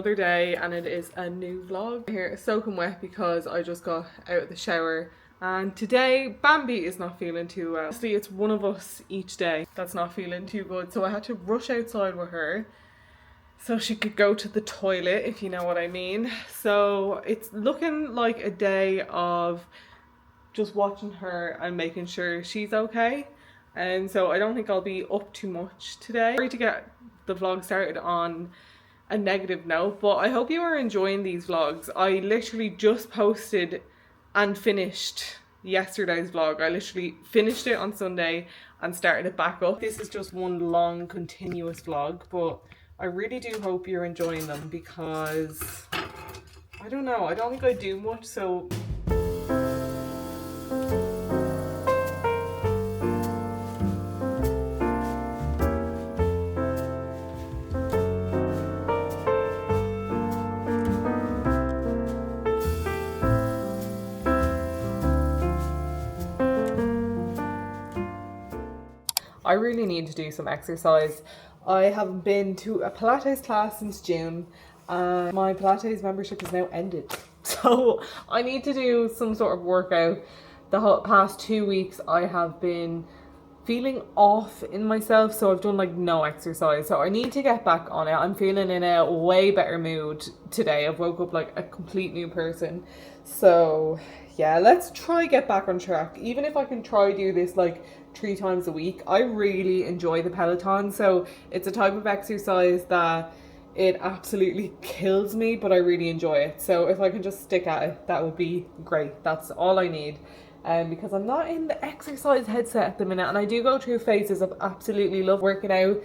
another day and it is a new vlog. Here soaking wet because I just got out of the shower, and today Bambi is not feeling too well. Honestly, it's one of us each day that's not feeling too good, so I had to rush outside with her so she could go to the toilet, if you know what I mean. So it's looking like a day of just watching her and making sure she's okay. And so I don't think I'll be up too much today. Sorry to get the vlog started on a negative note, but I hope you are enjoying these vlogs. I literally just posted and finished yesterday's vlog. I literally finished it on Sunday and started it back up. This is just one long continuous vlog, but I really do hope you're enjoying them because I don't know, I don't think I do much, so I really need to do some exercise. I haven't been to a Pilates class since June, and my Pilates membership is now ended. So I need to do some sort of workout. The past 2 weeks I have been feeling off in myself, so I've done like no exercise. So I need to get back on it. I'm feeling in a way better mood today. I've woke up like a complete new person. So yeah, let's try get back on track. Even if I can try do this like 3 times a week. I really enjoy the Peloton, so it's a type of exercise that it absolutely kills me, but I really enjoy it. So if I can just stick at it, that would be great. That's all I need. Because I'm not in the exercise headset at the minute, and I do go through phases of absolutely love working out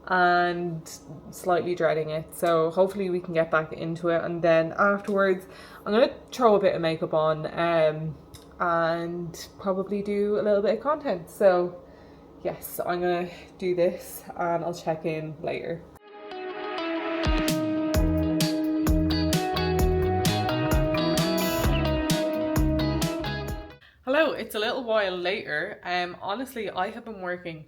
and slightly dreading it. So hopefully we can get back into it, and then afterwards I'm gonna throw a bit of makeup on and probably do a little bit of content. So yes, I'm gonna do this and I'll check in later. Hello, it's a little while later. Honestly, I have been working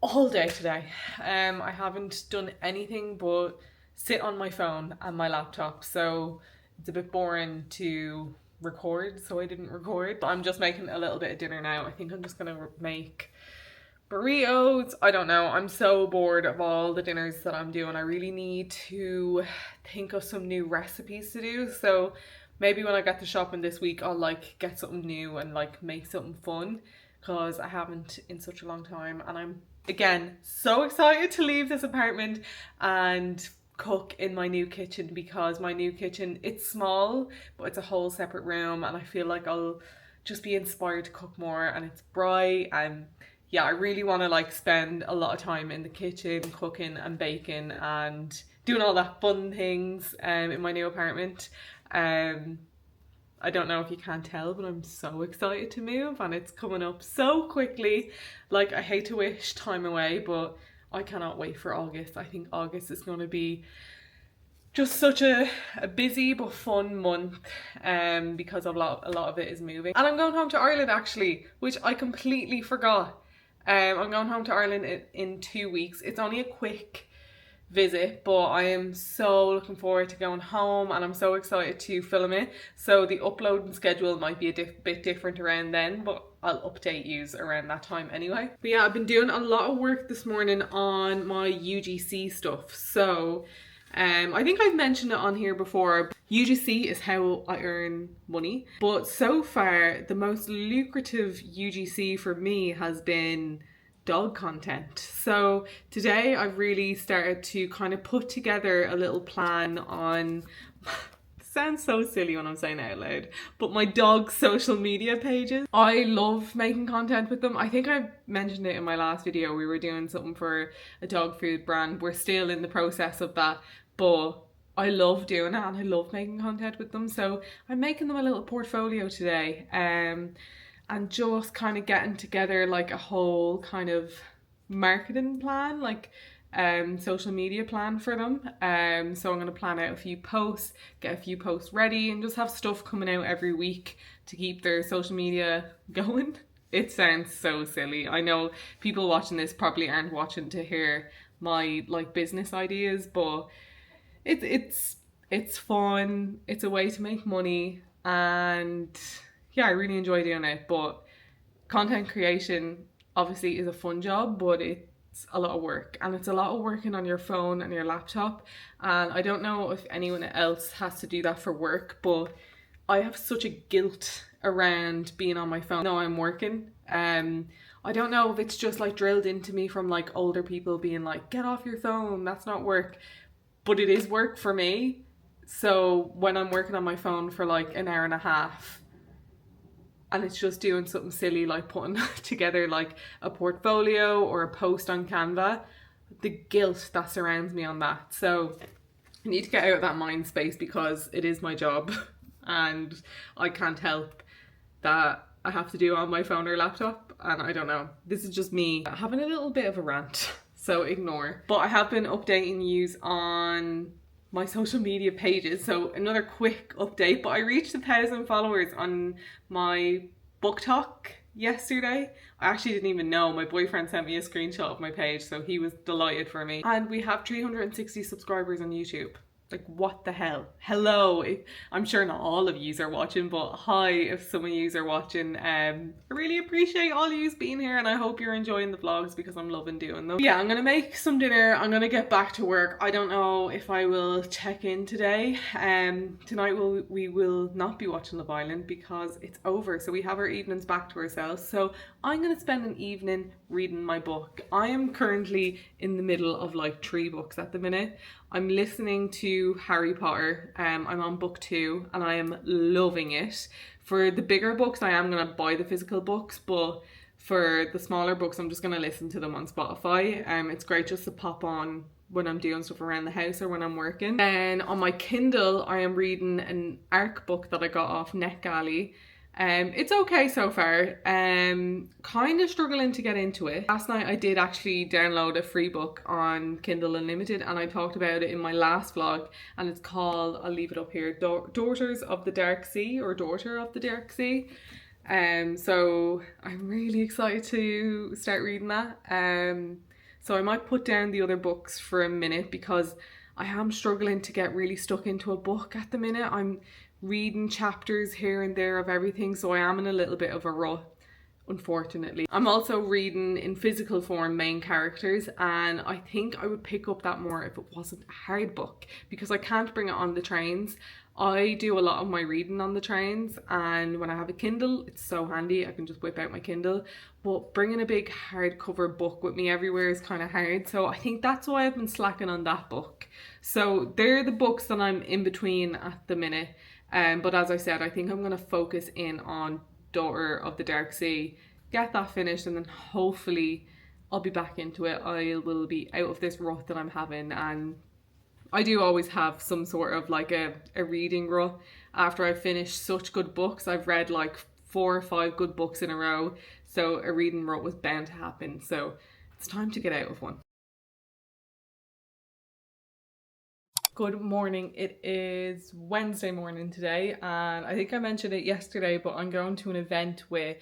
all day today. I haven't done anything but sit on my phone and my laptop, so it's a bit boring to record, so I didn't record. I'm just making a little bit of dinner now. I think I'm just gonna make burritos. I don't know, I'm so bored of all the dinners that I'm doing. I really need to think of some new recipes to do, so maybe when I get to shopping this week I'll like get something new and like make something fun, because I haven't in such a long time. And I'm again so excited to leave this apartment and cook in my new kitchen, because my new kitchen, it's small but it's a whole separate room, and I feel like I'll just be inspired to cook more, and it's bright. And yeah, I really want to like spend a lot of time in the kitchen cooking and baking and doing all that fun things in my new apartment. I don't know if you can tell, but I'm so excited to move, and it's coming up so quickly. Like, I hate to wish time away, but I cannot wait for August. I think August is going to be just such a busy but fun month, because a lot of it is moving. And I'm going home to Ireland actually, which I completely forgot. I'm going home to Ireland in 2 weeks. It's only a quick visit, but I am so looking forward to going home, and I'm so excited to film it. So the uploading schedule might be a bit different around then, but I'll update yous around that time anyway. But yeah, I've been doing a lot of work this morning on my UGC stuff. So I think I've mentioned it on here before. UGC is how I earn money, but so far the most lucrative UGC for me has been dog content. So today I've really started to kind of put together a little plan on sounds so silly when I'm saying it out loud, but my dog's social media pages. I love making content with them. I think I mentioned it in my last video. We were doing something for a dog food brand. We're still in the process of that, but I love doing it and I love making content with them. So I'm making them a little portfolio today, and just kind of getting together like a whole kind of marketing plan, like social media plan for them. So I'm going to plan out a few posts, get a few posts ready, and just have stuff coming out every week to keep their social media going. It sounds so silly. I know people watching this probably aren't watching to hear my like business ideas, but it's fun. It's a way to make money, and yeah, I really enjoy doing it. But content creation obviously is a fun job, but it's a lot of work, and it's a lot of working on your phone and your laptop. And I don't know if anyone else has to do that for work, but I have such a guilt around being on my phone. No, I'm working. I don't know if it's just like drilled into me from like older people being like, get off your phone, that's not work. But it is work for me. So when I'm working on my phone for like an hour and a half, and it's just doing something silly like putting together like a portfolio or a post on Canva, the guilt that surrounds me on that. So I need to get out of that mind space because it is my job and I can't help that I have to do it on my phone or laptop. And I don't know, this is just me having a little bit of a rant, so ignore. But I have been updating yous on my social media pages. So another quick update, but I reached 1,000 followers on my book talk yesterday. I actually didn't even know. My boyfriend sent me a screenshot of my page, so he was delighted for me. And we have 360 subscribers on YouTube. Like, what the hell? Hello. I'm sure not all of yous are watching, but hi if some of yous are watching. I really appreciate all yous being here, and I hope you're enjoying the vlogs because I'm loving doing them. Yeah, I'm gonna make some dinner. I'm gonna get back to work. I don't know if I will check in today. Tonight we will not be watching Love Island because it's over. So we have our evenings back to ourselves. So I'm gonna spend an evening reading my book. I am currently in the middle of like 3 books at the minute. I'm listening to Harry Potter. I'm on book 2 and I am loving it. For the bigger books, I am going to buy the physical books, but for the smaller books, I'm just going to listen to them on Spotify. It's great just to pop on when I'm doing stuff around the house or when I'm working. Then on my Kindle, I am reading an ARC book that I got off NetGalley. It's okay so far. Kind of struggling to get into it. Last night I did actually download a free book on Kindle Unlimited, and I talked about it in my last vlog, and it's called, I'll leave it up here, Daughters of the Dark Sea, or Daughter of the Dark Sea. So I'm really excited to start reading that. So I might put down the other books for a minute because I am struggling to get really stuck into a book at the minute. I'm reading chapters here and there of everything, so I am in a little bit of a rut, unfortunately. I'm also reading in physical form Main Characters, and I think I would pick up that more if it wasn't a hard book because I can't bring it on the trains. I do a lot of my reading on the trains, and when I have a Kindle, it's so handy. I can just whip out my Kindle, but bringing a big hardcover book with me everywhere is kind of hard, so I think that's why I've been slacking on that book. So they're the books that I'm in between at the minute. But as I said, I think I'm going to focus in on Daughter of the Dark Sea, get that finished, and then hopefully I'll be back into it. I will be out of this rut that I'm having, and I do always have some sort of like a reading rut after I finish such good books. I've read like 4 or 5 good books in a row, so a reading rut was bound to happen. So it's time to get out of one. Good morning. It is Wednesday morning today, and I think I mentioned it yesterday, but I'm going to an event with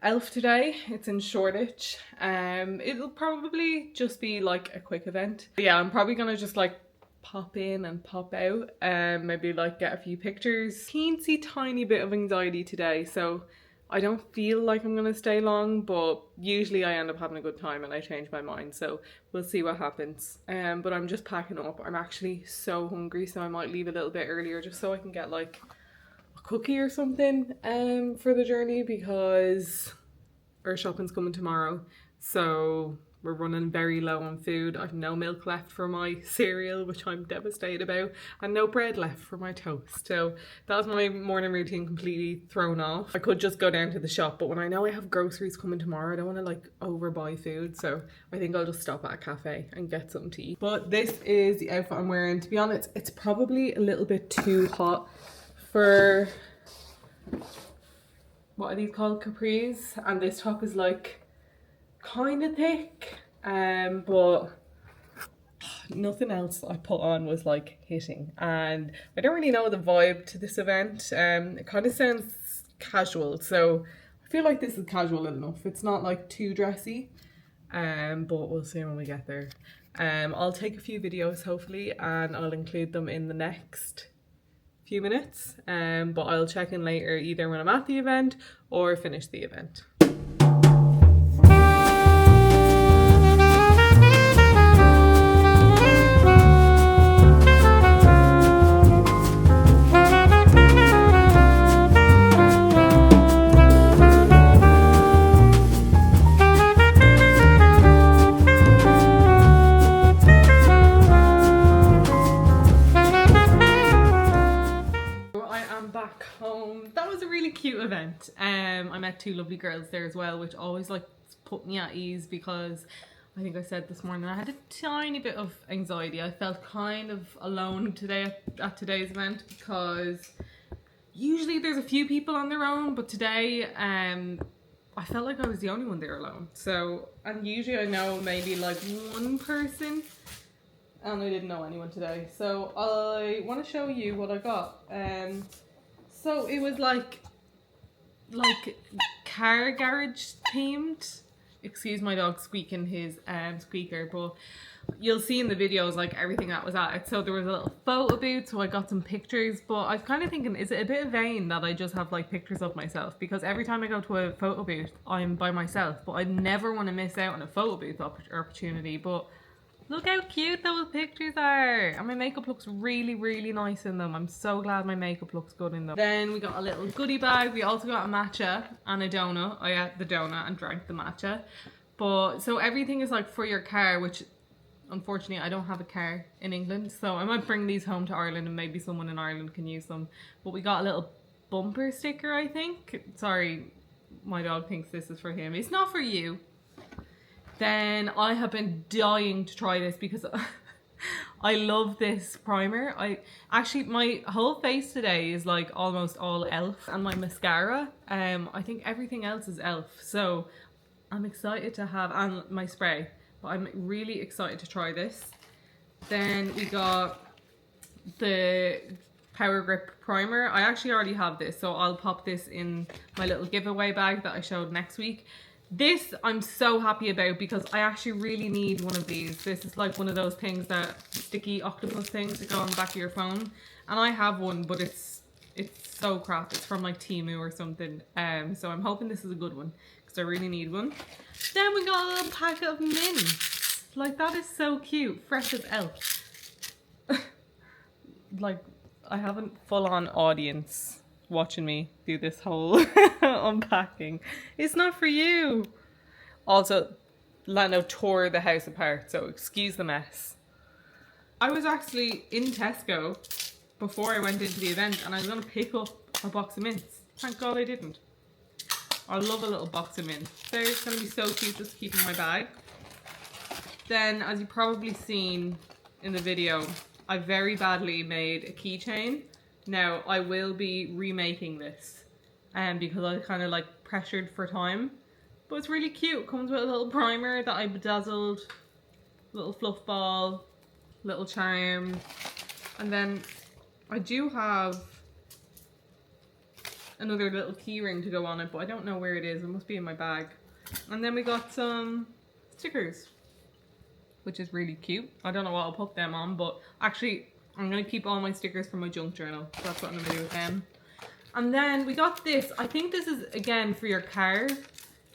Elf today. It's in Shoreditch. It'll probably just be like a quick event. But yeah, I'm probably gonna just like pop in and pop out, maybe like get a few pictures. Teensy tiny bit of anxiety today, so I don't feel like I'm gonna stay long, but usually I end up having a good time and I change my mind, so we'll see what happens. But I'm just packing up. I'm actually so hungry, so I might leave a little bit earlier just so I can get like a cookie or something for the journey, because our shopping's coming tomorrow, so we're running very low on food. I've no milk left for my cereal, which I'm devastated about, and no bread left for my toast. So that's my morning routine completely thrown off. I could just go down to the shop, but when I know I have groceries coming tomorrow, I don't want to like overbuy food. So I think I'll just stop at a cafe and get something to eat. But this is the outfit I'm wearing. To be honest, it's probably a little bit too hot for, what are these called, capris, and this top is like kind of thick, but nothing else I put on was like hitting, and I don't really know the vibe to this event. It kind of sounds casual, so I feel like this is casual enough. It's not like too dressy, but we'll see when we get there. I'll take a few videos hopefully and I'll include them in the next few minutes, but I'll check in later either when I'm at the event or finish the event. Back home. That was a really cute event. I met two lovely girls there as well, which always like put me at ease, because I think I said this morning I had a tiny bit of anxiety. I felt kind of alone today at today's event, because usually there's a few people on their own, but today I felt like I was the only one there alone. So, and usually I know maybe like one person, and I didn't know anyone today. So I want to show you what I got. So it was like car garage themed. Excuse my dog squeaking his squeaker, but you'll see in the videos like everything that was at it. So there was a little photo booth, so I got some pictures, but I was kind of thinking, is it a bit vain that I just have like pictures of myself? Because every time I go to a photo booth, I'm by myself, but I never want to miss out on a photo booth opportunity. But look how cute those pictures are. And my makeup looks really, really nice in them. I'm so glad my makeup looks good in them. Then we got a little goodie bag. We also got a matcha and a donut. I ate the donut and drank the matcha. But so everything is like for your car, which unfortunately I don't have a car in England. So I might bring these home to Ireland and maybe someone in Ireland can use them. But we got a little bumper sticker, I think. Sorry, my dog thinks this is for him. It's not for you. Then I have been dying to try this because I love this primer. My whole face today is like almost all e.l.f. and my mascara. I think everything else is e.l.f. So I'm excited to have, and my spray, but I'm really excited to try this. Then we got the Power Grip primer. I actually already have this, so I'll pop this in my little giveaway bag that I showed next week. This I'm so happy about because I actually really need one of these. This is like one of those things, that sticky octopus things that go on the back of your phone. And I have one, but it's so crap. It's from like Temu or something. So I'm hoping this is a good one because I really need one. Then we got a little pack of mints. Like, that is so cute. Fresh as e.l.f. Like, I haven't full on audience watching me do this whole unpacking. It's not for you. Also, Lando tore the house apart, so excuse the mess. I was actually in Tesco before I went into the event and I was going to pick up a box of mints. Thank God I didn't. I love a little box of mints. They're going to be so cute just to keep in my bag. Then, as you've probably seen in the video, I very badly made a keychain. Now, I will be remaking this because I kind of like pressured for time. But it's really cute. It comes with a little primer that I bedazzled, little fluff ball, little charm. And then I do have another little key ring to go on it, but I don't know where it is. It must be in my bag. And then we got some stickers, which is really cute. I don't know what I'll put them on, but actually I'm going to keep all my stickers for my junk journal. That's what I'm going to do with them. And then we got this. I think this is, again, for your car.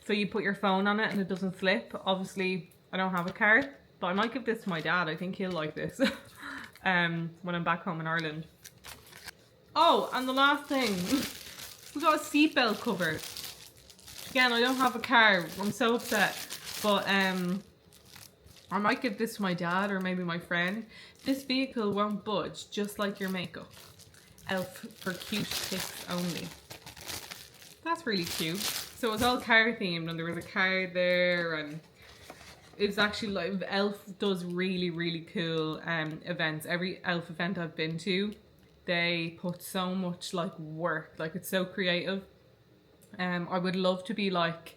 So you put your phone on it and it doesn't slip. Obviously, I don't have a car, but I might give this to my dad. I think he'll like this when I'm back home in Ireland. Oh, and the last thing. We got a seatbelt cover. Again, I don't have a car. I'm so upset. But I might give this to my dad or maybe my friend. This vehicle won't budge, just like your makeup. e.l.f. for cute pics only. That's really cute. So it was all car themed and there was a car there, and it was actually like e.l.f. does really, really cool events. Every e.l.f. event I've been to, they put so much like work, like it's so creative. I would love to be like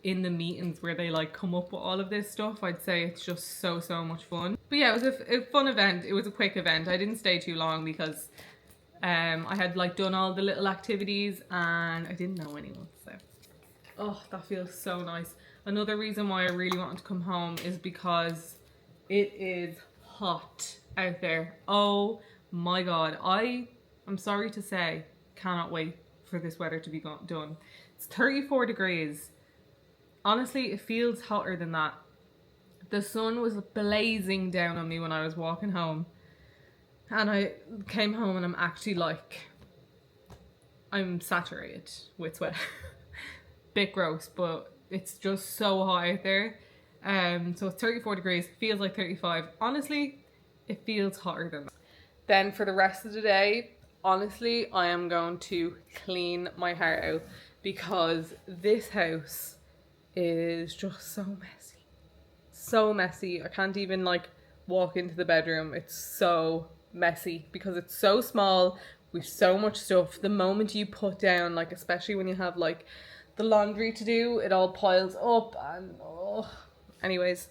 in the meetings where they like come up with all of this stuff. I'd say it's just so much fun. But yeah, it was a fun event. It was a quick event. I didn't stay too long because I had like done all the little activities and I didn't know anyone, so oh, that feels so nice. Another reason why I really wanted to come home is because It is hot out there. Oh my god. I'm sorry to say, cannot wait for this weather to be done. It's 34 degrees. Honestly, it feels hotter than that. The sun was blazing down on me when I was walking home. And I came home and I'm actually like, I'm saturated with sweat. Bit gross, but it's just so hot out there. So it's 34 degrees, feels like 35. Honestly, it feels hotter than that. Then for the rest of the day, honestly, I am going to clean my heart out because this house is just so messy. So messy. I can't even like walk into the bedroom. It's so messy because it's so small with so much stuff. The moment you put down, like especially when you have like the laundry to do, it all piles up and oh. Anyways,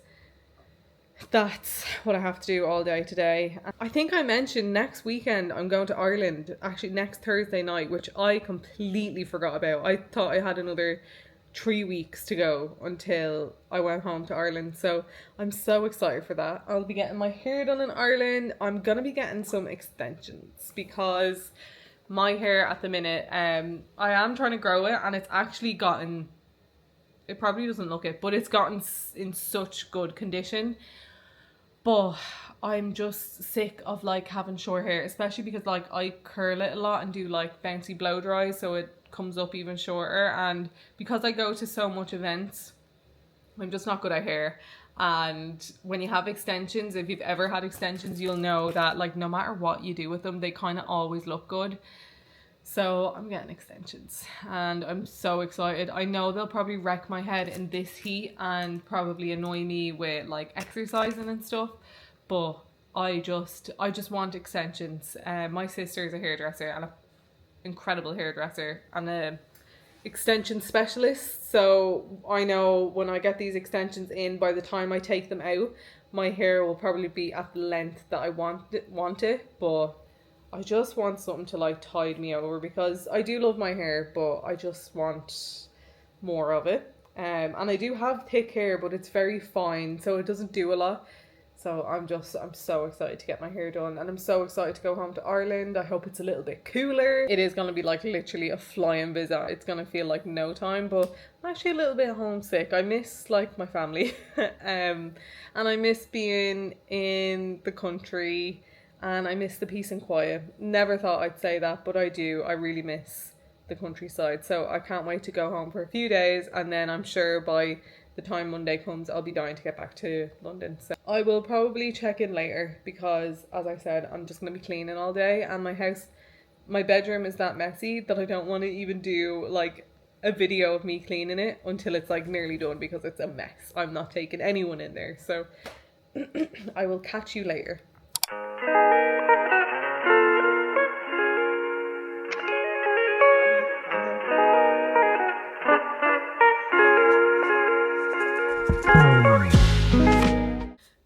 that's what I have to do all day today. I think I mentioned next weekend I'm going to Ireland, actually next Thursday night, which I completely forgot about. I thought I had another 3 weeks to go until I went home to Ireland, so I'm so excited for that. I'll be getting my hair done in Ireland. I'm gonna be getting some extensions because my hair at the minute, I am trying to grow it and it's actually gotten, it probably doesn't look it, but it's gotten in such good condition. But I'm just sick of like having short hair, especially because like I curl it a lot and do like bouncy blow dries, so it comes up even shorter. And because I go to so much events, I'm just not good at hair. And when you have extensions, if you've ever had extensions, you'll know that like no matter what you do with them, they kind of always look good. So I'm getting extensions and I'm so excited. I know they'll probably wreck my head in this heat and probably annoy me with like exercising and stuff, but I just want extensions. My sister is a hairdresser and an incredible hairdresser and a extension specialist, so I know when I get these extensions in, by the time I take them out, my hair will probably be at the length that I want it, but I just want something to like tide me over because I do love my hair, but I just want more of it. And I do have thick hair, but it's very fine, so it doesn't do a lot. So I'm so excited to get my hair done and I'm so excited to go home to Ireland. I hope it's a little bit cooler. It is going to be like literally a flying visit. It's going to feel like no time, but I'm actually a little bit homesick. I miss like my family and I miss being in the country and I miss the peace and quiet. Never thought I'd say that, but I do. I really miss the countryside. So I can't wait to go home for a few days and then I'm sure by the time Monday comes, I'll be dying to get back to London. So I will probably check in later because, as I said, I'm just going to be cleaning all day and my bedroom is that messy that I don't want to even do like a video of me cleaning it until it's like nearly done because it's a mess. I'm not taking anyone in there. So I will catch you later.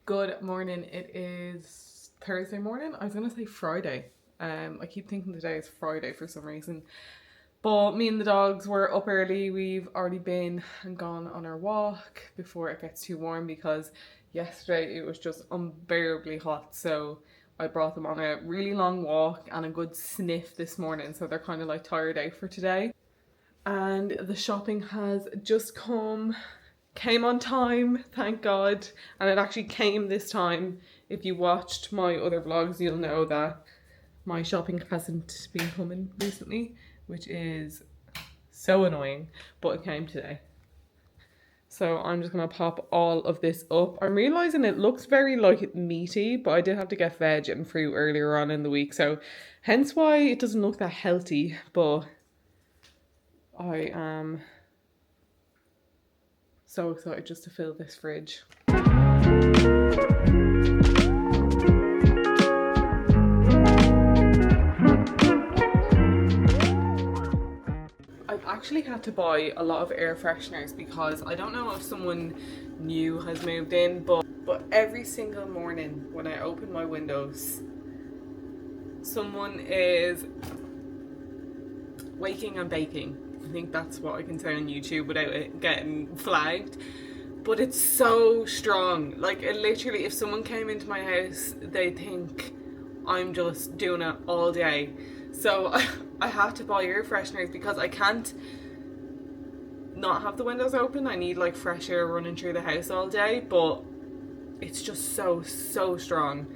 Good morning. It is Thursday morning. I was gonna say Friday. I keep thinking today is Friday for some reason. But me and the dogs were up early. We've already been and gone on our walk before it gets too warm because yesterday it was just unbearably hot. So I brought them on a really long walk and a good sniff this morning. So they're kind of like tired out for today. And the shopping has just came on time, thank God. And it actually came this time. If you watched my other vlogs, you'll know that my shopping hasn't been coming recently, which is so annoying, but it came today. So I'm just gonna pop all of this up. I'm realizing it looks very like meaty, but I did have to get veg and fruit earlier on in the week, so hence why it doesn't look that healthy, but I am so excited just to fill this fridge. I've actually had to buy a lot of air fresheners because I don't know if someone new has moved in, but every single morning when I open my windows, someone is waking and baking. I think that's what I can say on YouTube without it getting flagged. but it's so strong. Like, it literally, if someone came into my house, they think I'm just doing it all day. So I have to buy air fresheners because I can't not have the windows open. I need like fresh air running through the house all day, but it's just so strong.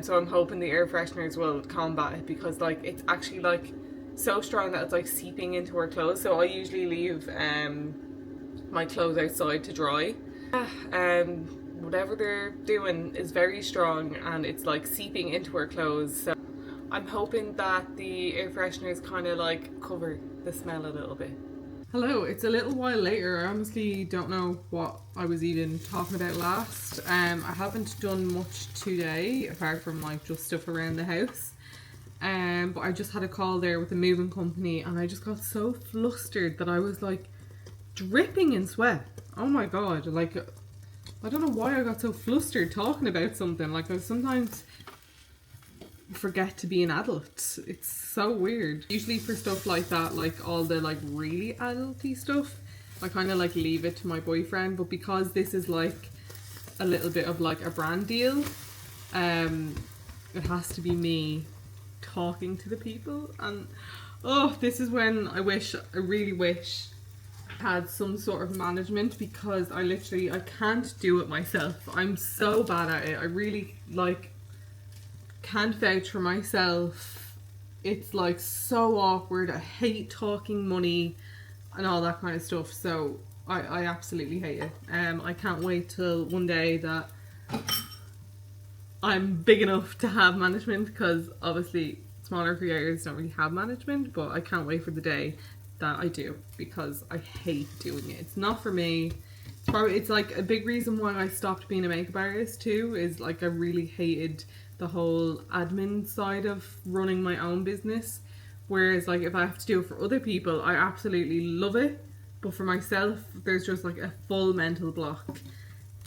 So I'm hoping the air fresheners will combat it, because like it's actually like so strong that it's like seeping into our clothes. So I usually leave my clothes outside to dry. Whatever they're doing is very strong, and it's like seeping into our clothes. So I'm hoping that the air fresheners kind of like cover the smell a little bit. Hello, it's a little while later. I honestly don't know what I was even talking about last. I haven't done much today apart from like just stuff around the house. But I just had a call there with the moving company, and I just got so flustered that I was like dripping in sweat. Oh my god, like I don't know why I got so flustered talking about something. Like, I sometimes forget to be an adult. It's so weird. Usually for stuff like that, like all the like really adulty stuff, I kind of like leave it to my boyfriend. But because this is like a little bit of like a brand deal, it has to be me talking to the people. And oh, this is when I really wish I had some sort of management, because I can't do it myself. I'm so bad at it. I really like can't vouch for myself. It's like so awkward. I hate talking money and all that kind of stuff. So I absolutely hate it. I can't wait till one day that I'm big enough to have management, because obviously smaller creators don't really have management, but I can't wait for the day that I do, because I hate doing it. It's not for me. It's like a big reason why I stopped being a makeup artist too, is like I really hated the whole admin side of running my own business. Whereas like if I have to do it for other people, I absolutely love it, but for myself there's just like a full mental block,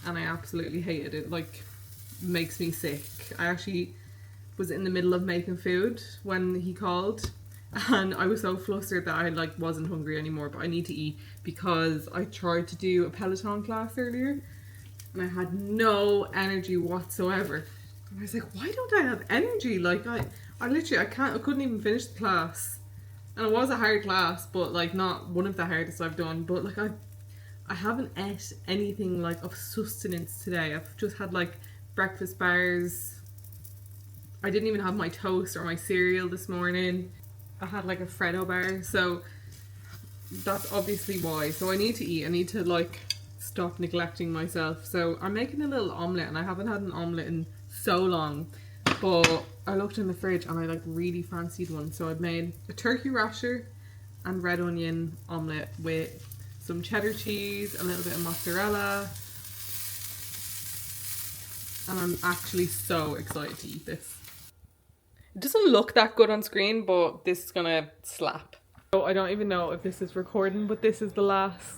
and I absolutely hated it. Like, makes me sick. I actually was in the middle of making food when he called, and I was so flustered that I like wasn't hungry anymore, but I need to eat because I tried to do a Peloton class earlier and I had no energy whatsoever. And I was like, why don't I have energy? Like I couldn't even finish the class. And it was a hard class, but like not one of the hardest I've done. But like I haven't ate anything like of sustenance today. I've just had like breakfast bars. I didn't even have my toast or my cereal this morning. I had like a Freddo bar, so that's obviously why. So I need to eat. I need to like stop neglecting myself. So I'm making a little omelette, and I haven't had an omelette in so long, but I looked in the fridge and I like really fancied one. So I've made a turkey rasher and red onion omelette with some cheddar cheese, a little bit of mozzarella, and I'm actually so excited to eat this. It doesn't look that good on screen, but this is gonna slap. So I don't even know if this is recording, but this is the last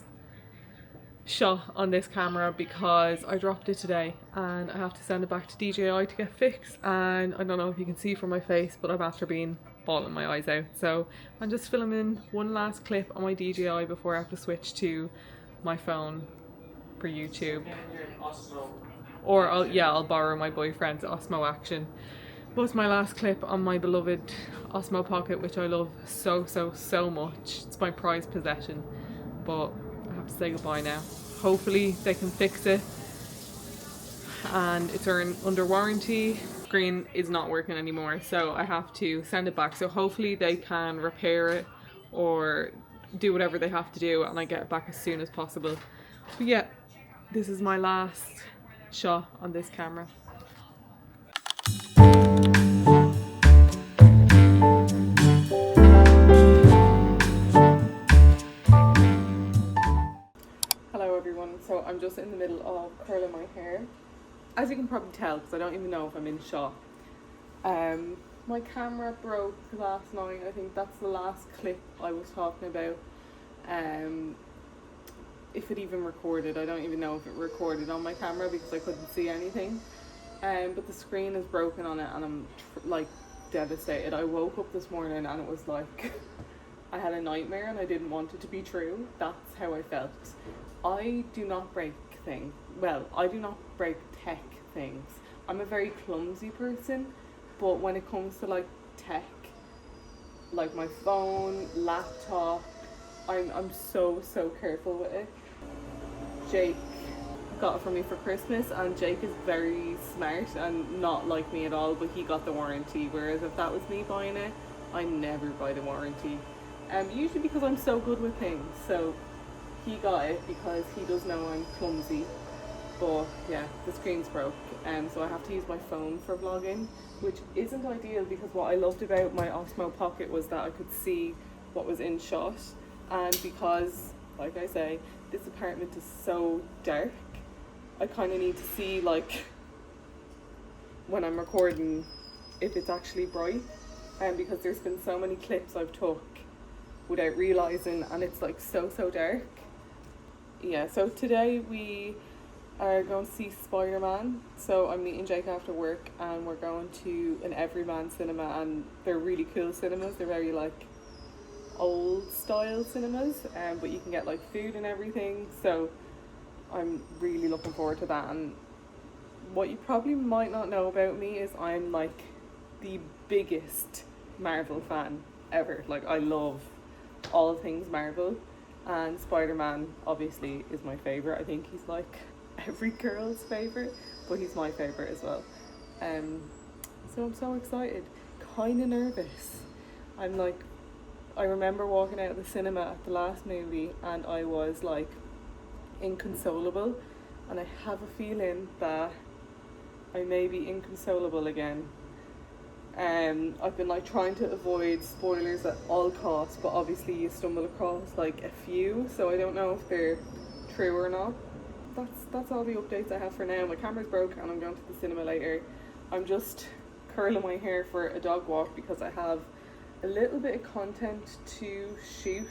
shot on this camera because I dropped it today and I have to send it back to DJI to get fixed. And I don't know if you can see from my face, but I'm after being bawling my eyes out. So I'm just filming one last clip on my DJI before I have to switch to my phone for YouTube. Or I'll borrow my boyfriend's Osmo Action. But it's my last clip on my beloved Osmo Pocket, which I love so much. It's my prized possession, but I have to say goodbye now. Hopefully they can fix it, and it's under warranty. Screen is not working anymore, so I have to send it back. So hopefully they can repair it or do whatever they have to do, and I get it back as soon as possible. But yeah, this is my last shot on this camera. Hello everyone, so I'm just in the middle of curling my hair. As you can probably tell, because I don't even know if I'm in shot. My camera broke last night. I think that's the last clip I was talking about. If it even recorded, I don't even know if it recorded on my camera because I couldn't see anything. But the screen is broken on it, and I'm like devastated. I woke up this morning and it was like I had a nightmare and I didn't want it to be true. That's how I felt. I do not break thing. Well, I do not break tech things. I'm a very clumsy person, but when it comes to like tech, like my phone, laptop, I'm so careful with it. Jake got it for me for Christmas, and Jake is very smart and not like me at all, but he got the warranty, whereas if that was me buying it, I never buy the warranty. Usually because I'm so good with things. So he got it because he does know I'm clumsy. But yeah, the screen's broke, so I have to use my phone for vlogging, which isn't ideal because what I loved about my Osmo Pocket was that I could see what was in shot, and because, like I say, this apartment is so dark, I kind of need to see, like, when I'm recording, if it's actually bright, and because there's been so many clips I've took without realising, and it's like so dark. Yeah, so today we are going to see Spiderman. So I'm meeting Jake after work, and we're going to an Everyman cinema, and they're really cool cinemas. They're very like old style cinemas, but you can get like food and everything. So I'm really looking forward to that. And what you probably might not know about me is I'm like the biggest Marvel fan ever. Like, I love all things Marvel, and Spider-Man obviously is my favourite. I think he's like every girl's favourite, but he's my favourite as well. So I'm so excited, kind of nervous. I'm like, I remember walking out of the cinema at the last movie and I was like inconsolable, and I have a feeling that I may be inconsolable again. I've been like trying to avoid spoilers at all costs, but obviously you stumble across like a few, so I don't know if they're true or not. That's all the updates I have for now. My camera's broke and I'm going to the cinema later. I'm just curling my hair for a dog walk because I have a little bit of content to shoot.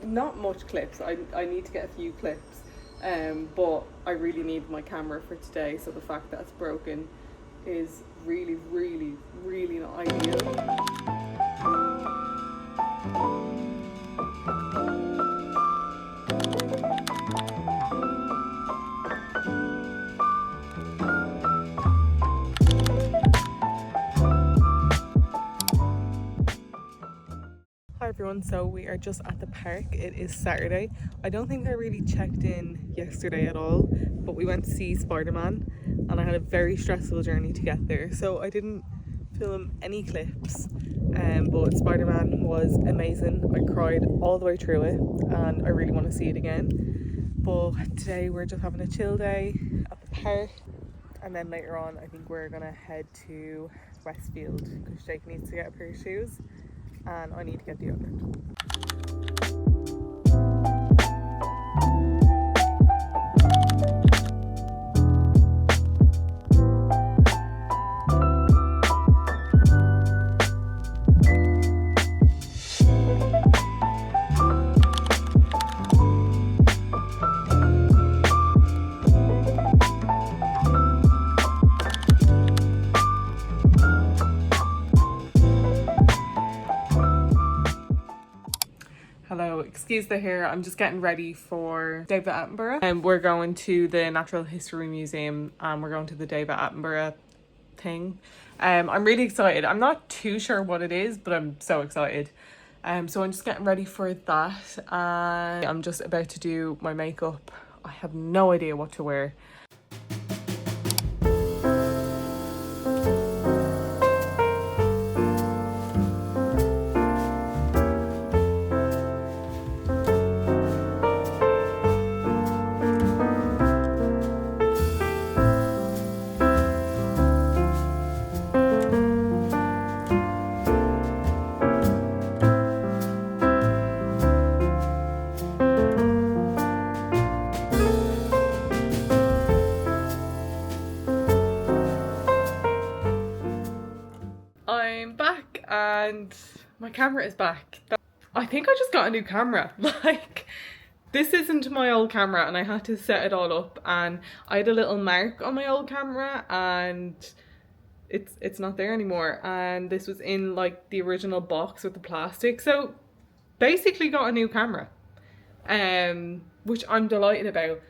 Not much clips. I need to get a few clips, but I really need my camera for today, so the fact that it's broken is really not ideal. Hi everyone, so we are just at the park. It is Saturday. I don't think I really checked in yesterday at all, but we went to see Spider-Man and I had a very stressful journey to get there, so I didn't film any clips, but Spider-Man was amazing. I cried all the way through it and I really want to see it again. But today we're just having a chill day at the park, and then later on I think we're gonna head to Westfield because Jake needs to get a pair of shoes and I need to get deodorant. Hello, excuse the hair. I'm just getting ready for David Attenborough, and we're going to the Natural History Museum and we're going to the David Attenborough thing. I'm really excited. I'm not too sure what it is, but I'm so excited. So I'm just getting ready for that, and I'm just about to do my makeup. I have no idea what to wear. I'm back and my camera is back. I think I just got a new camera. Like, this isn't my old camera and I had to set it all up, and I had a little mark on my old camera and it's not there anymore, and this was in like the original box with the plastic, so basically got a new camera. which I'm delighted about.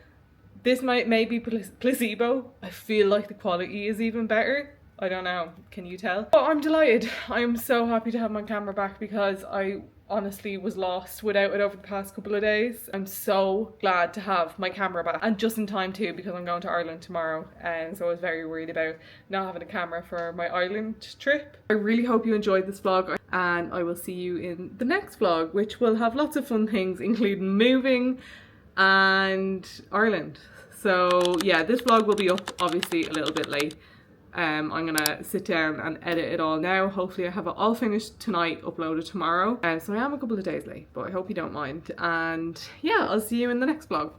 This may be placebo. I feel like the quality is even better. I don't know, can you tell? Oh, I'm delighted. I am so happy to have my camera back because I honestly was lost without it over the past couple of days. I'm so glad to have my camera back, and just in time too, because I'm going to Ireland tomorrow, and so I was very worried about not having a camera for my Ireland trip. I really hope you enjoyed this vlog, and I will see you in the next vlog, which will have lots of fun things, including moving and Ireland. So yeah, this vlog will be up obviously a little bit late. I'm gonna sit down and edit it all now. Hopefully I have it all finished tonight, uploaded tomorrow. So I am a couple of days late, but I hope you don't mind. And yeah, I'll see you in the next vlog.